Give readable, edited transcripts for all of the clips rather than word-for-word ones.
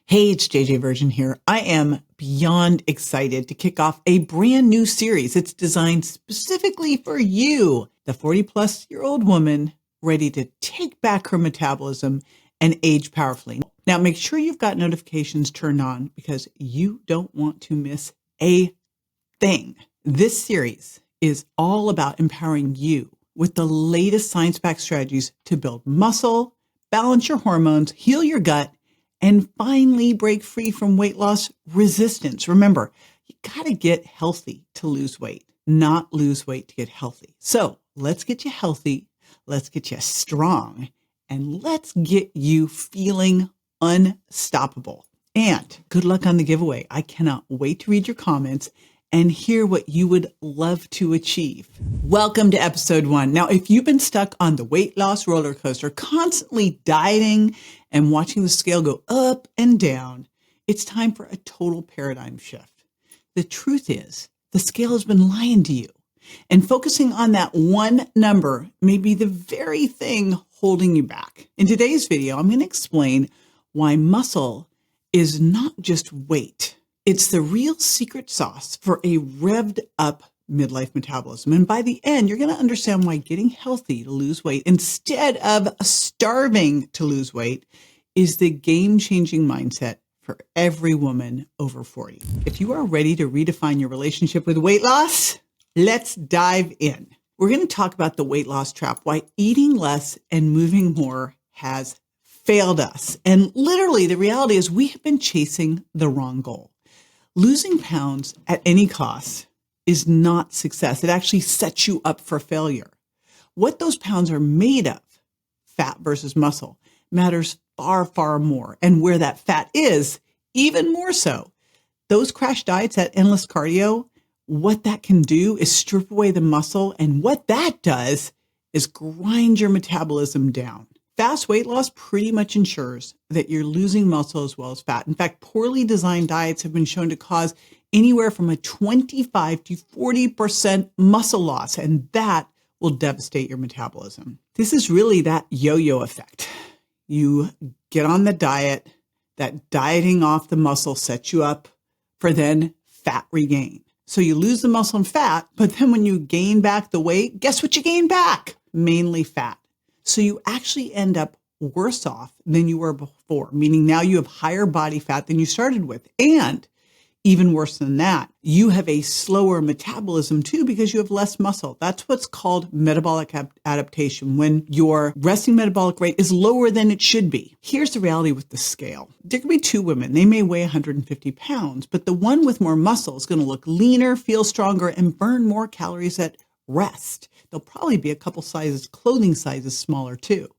Hey, it's JJ Virgin here. I am beyond excited to kick off a brand new series. It's designed specifically for you, the 40-plus-year-old woman ready to take back her metabolism and age powerfully. Now, make sure you've got notifications turned on because you don't want to miss a thing. This series is all about empowering you with the latest science-backed strategies to build muscle, balance your hormones, heal your gut, and finally break free from weight loss resistance. Remember, you got to get healthy to lose weight, not lose weight to get healthy. So let's get you healthy. Let's get you strong, and let's get you feeling unstoppable. And good luck on the giveaway. I cannot wait to read your comments and hear what you would love to achieve. Welcome to episode 1. Now, if you've been stuck on the weight loss roller coaster, constantly dieting and watching the scale go up and down, it's time for a total paradigm shift. The truth is, the scale has been lying to you, and focusing on that one number may be the very thing holding you back. In today's video, I'm going to explain why muscle is not just weight. It's the real secret sauce for a revved up midlife metabolism. And by the end, you're going to understand why getting healthy to lose weight instead of starving to lose weight is the game-changing mindset for every woman over 40. If you are ready to redefine your relationship with weight loss, let's dive in. We're going to talk about the weight loss trap, why eating less and moving more has failed us. And literally, the reality is we have been chasing the wrong goal. Losing pounds at any cost is not success. It actually sets you up for failure. What those pounds are made of, fat versus muscle, matters far, far more. And where that fat is, even more so. Those crash diets, that endless cardio, what that can do is strip away the muscle. And what that does is grind your metabolism down. Fast weight loss pretty much ensures that you're losing muscle as well as fat. In fact, poorly designed diets have been shown to cause anywhere from a 25 to 40% muscle loss, and that will devastate your metabolism. This is really that yo-yo effect. You get on the diet, that dieting off the muscle sets you up for then fat regain. So you lose the muscle and fat, but then when you gain back the weight, guess what you gain back? Mainly fat. So you actually end up worse off than you were before, meaning now you have higher body fat than you started with. And even worse than that, you have a slower metabolism too because you have less muscle. That's what's called metabolic adaptation, when your resting metabolic rate is lower than it should be. Here's the reality with the scale. There could be two women. They may weigh 150 pounds, but the one with more muscle is going to look leaner, feel stronger, and burn more calories at rest. They'll probably be a couple sizes, clothing sizes smaller too.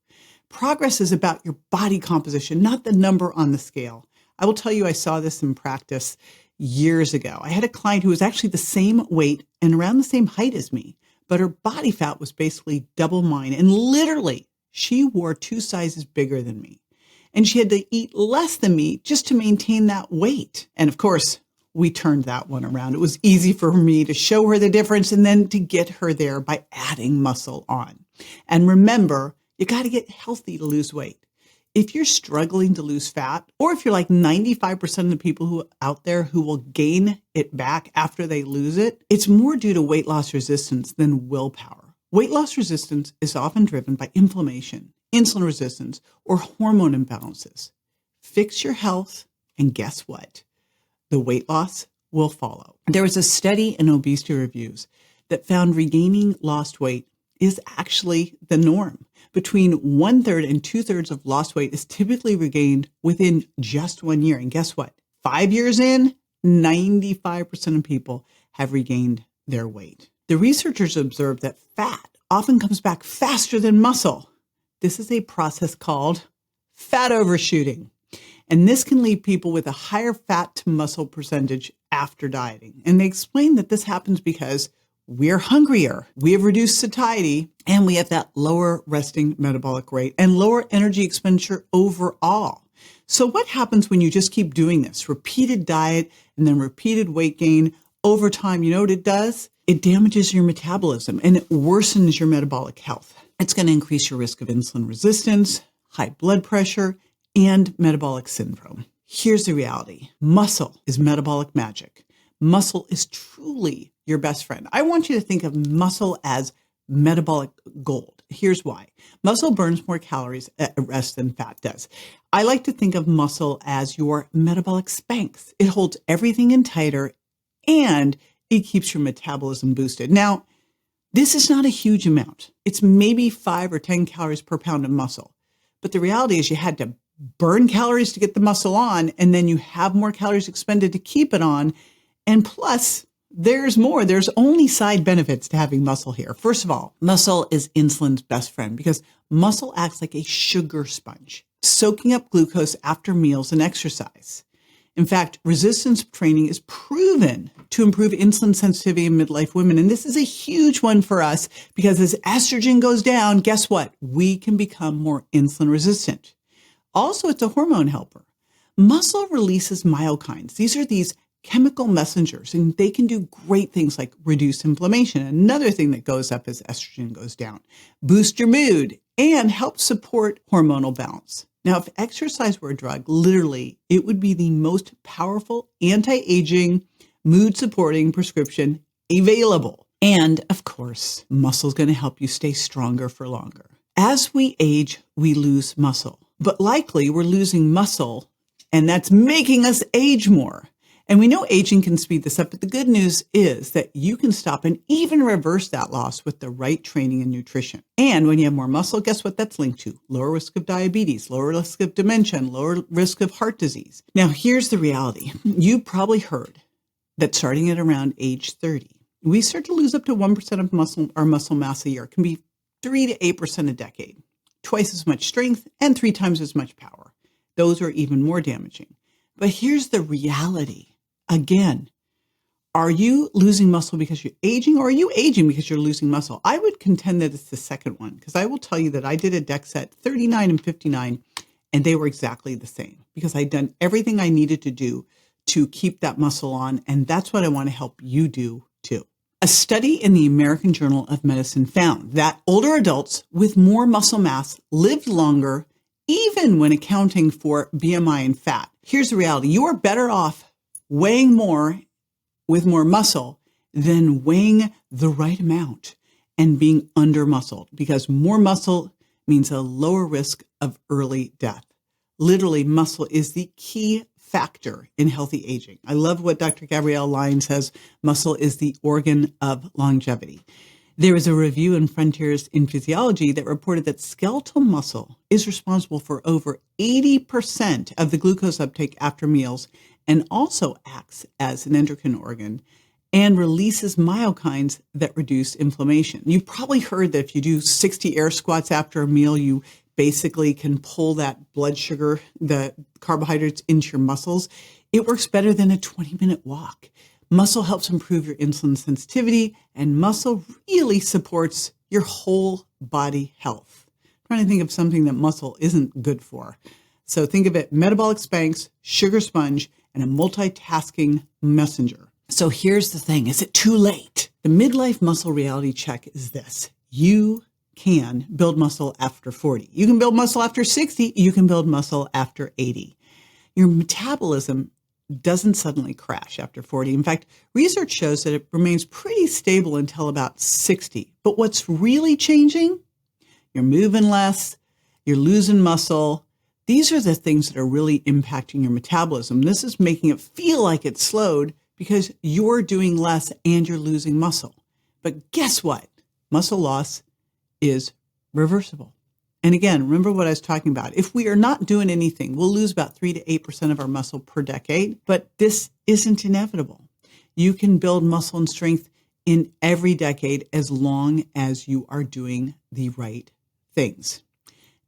Progress is about your body composition, not the number on the scale. I will tell you, I saw this in practice years ago. I had a client who was actually the same weight and around the same height as me, but her body fat was basically double mine. And literally, she wore 2 sizes bigger than me. And she had to eat less than me just to maintain that weight. And of course, we turned that one around. It was easy for me to show her the difference and then to get her there by adding muscle on. And remember, you got to get healthy to lose weight. If you're struggling to lose fat, or if you're like 95% of the people who out there who will gain it back after they lose it, it's more due to weight loss resistance than willpower. Weight loss resistance is often driven by inflammation, insulin resistance, or hormone imbalances. Fix your health, and guess what? The weight loss will follow. There was a study in obesity reviews that found regaining lost weight is actually the norm. Between 1/3 and 2/3 of lost weight is typically regained within just 1 year. And guess what? 5 years in, 95% of people have regained their weight. The researchers observed that fat often comes back faster than muscle. This is a process called fat overshooting. And this can leave people with a higher fat to muscle percentage after dieting. And they explain that this happens because we're hungrier, we have reduced satiety, and we have that lower resting metabolic rate and lower energy expenditure overall. So what happens when you just keep doing this? Repeated diet and then repeated weight gain over time, you know what it does? It damages your metabolism and it worsens your metabolic health. It's going to increase your risk of insulin resistance, high blood pressure, and metabolic syndrome. Here's the reality. Muscle is metabolic magic. Muscle is truly your best friend. I want you to think of muscle as metabolic gold. Here's why. Muscle burns more calories at rest than fat does. I like to think of muscle as your metabolic Spanx. It holds everything in tighter and it keeps your metabolism boosted. Now, this is not a huge amount. It's maybe 5 or 10 calories per pound of muscle. But the reality is you had to burn calories to get the muscle on, and then you have more calories expended to keep it on. And plus, there's more. There's only side benefits to having muscle here. First of all, muscle is insulin's best friend because muscle acts like a sugar sponge, soaking up glucose after meals and exercise. In fact, resistance training is proven to improve insulin sensitivity in midlife women. And this is a huge one for us because as estrogen goes down, guess what? We can become more insulin resistant. Also, it's a hormone helper. Muscle releases myokines. These are these chemical messengers, and they can do great things like reduce inflammation. Another thing that goes up as estrogen goes down, boost your mood, and help support hormonal balance. Now, if exercise were a drug, literally, it would be the most powerful anti-aging, mood-supporting prescription available. And of course, muscle is going to help you stay stronger for longer. As we age, we lose muscle, but likely we're losing muscle, and that's making us age more. And we know aging can speed this up, but the good news is that you can stop and even reverse that loss with the right training and nutrition. And when you have more muscle, guess what that's linked to? Lower risk of diabetes, lower risk of dementia, and lower risk of heart disease. Now, here's the reality. You probably heard that starting at around age 30, we start to lose up to 1% of our muscle mass a year. It can be 3 to 8% a decade, twice as much strength and 3 times as much power. Those are even more damaging. But here's the reality. Again, are you losing muscle because you're aging, or are you aging because you're losing muscle? I would contend that it's the second one, because I will tell you that I did a DEXA at 39 and 59, and they were exactly the same because I'd done everything I needed to do to keep that muscle on, and that's what I want to help you do too. A study in the American Journal of Medicine found that older adults with more muscle mass lived longer, even when accounting for BMI and fat. Here's the reality. You are better off weighing more with more muscle than weighing the right amount and being under muscled, because more muscle means a lower risk of early death. Literally, muscle is the key factor in healthy aging. I love what Dr. Gabrielle Lyon says, muscle is the organ of longevity. There was a review in Frontiers in Physiology that reported that skeletal muscle is responsible for over 80% of the glucose uptake after meals, and also acts as an endocrine organ and releases myokines that reduce inflammation. You've probably heard that if you do 60 air squats after a meal, you basically can pull that blood sugar, the carbohydrates into your muscles. It works better than a 20-minute walk. Muscle helps improve your insulin sensitivity, and muscle really supports your whole body health. I'm trying to think of something that muscle isn't good for. So think of it, metabolic Spanx, sugar sponge, and a multitasking messenger. So here's the thing. Is it too late? The midlife muscle reality check is this. You can build muscle after 40. You can build muscle after 60. You can build muscle after 80. Your metabolism doesn't suddenly crash after 40. In fact, research shows that it remains pretty stable until about 60. But what's really changing? You're moving less, you're losing muscle. These are the things that are really impacting your metabolism. This is making it feel like it's slowed because you're doing less and you're losing muscle. But guess what? Muscle loss is reversible. And again, remember what I was talking about. If we are not doing anything, we'll lose about 3 to 8% of our muscle per decade, but this isn't inevitable. You can build muscle and strength in every decade as long as you are doing the right things.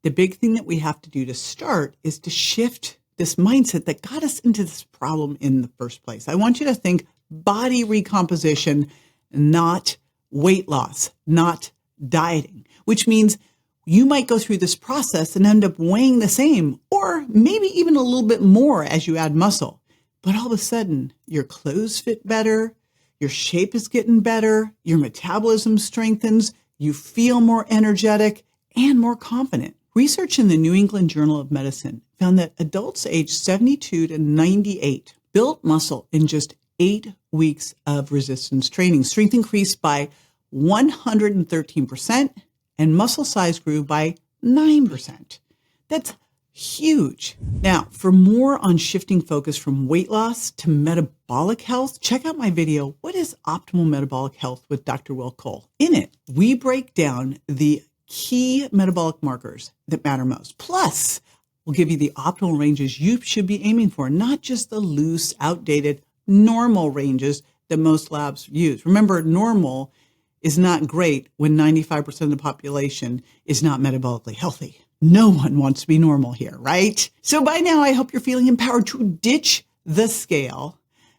The big thing that we have to do to start is to shift this mindset that got us into this problem in the first place. I want you to think body recomposition, not weight loss, not dieting, which means you might go through this process and end up weighing the same, or maybe even a little bit more as you add muscle. But all of a sudden, your clothes fit better, your shape is getting better, your metabolism strengthens, you feel more energetic and more confident. Research in the New England Journal of Medicine found that adults aged 72 to 98 built muscle in just 8 weeks of resistance training. Strength increased by 113% and muscle size grew by 9%. That's huge. Now, for more on shifting focus from weight loss to metabolic health, check out my video, What is Optimal Metabolic Health with Dr. Will Cole. In it, we break down the key metabolic markers that matter most. Plus, we'll give you the optimal ranges you should be aiming for, not just the loose, outdated, normal ranges that most labs use. Remember, normal is not great when 95% of the population is not metabolically healthy. No one wants to be normal here, right? So by now, I hope you're feeling empowered to ditch the scale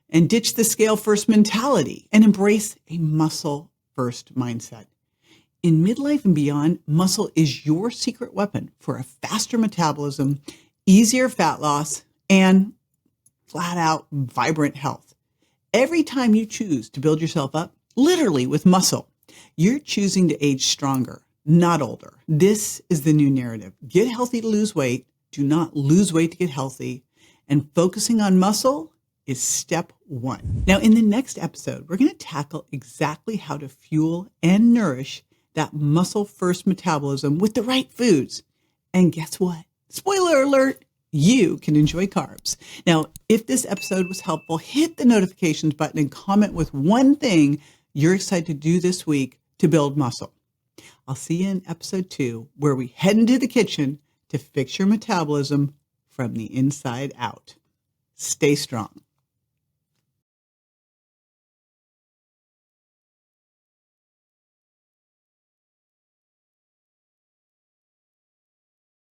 and ditch the scale first mentality and embrace a muscle first mindset. In midlife and beyond, muscle is your secret weapon for a faster metabolism, easier fat loss, and flat out vibrant health. Every time you choose to build yourself up, literally with muscle, you're choosing to age stronger, not older. This is the new narrative. Get healthy to lose weight. Do not lose weight to get healthy. And focusing on muscle is step one. Now, in the next episode, we're going to tackle exactly how to fuel and nourish that muscle first metabolism with the right foods. And guess what? Spoiler alert, you can enjoy carbs. Now, if this episode was helpful, hit the notifications button and comment with one thing you're excited to do this week to build muscle. I'll see you in episode 2, where we head into the kitchen to fix your metabolism from the inside out. Stay strong.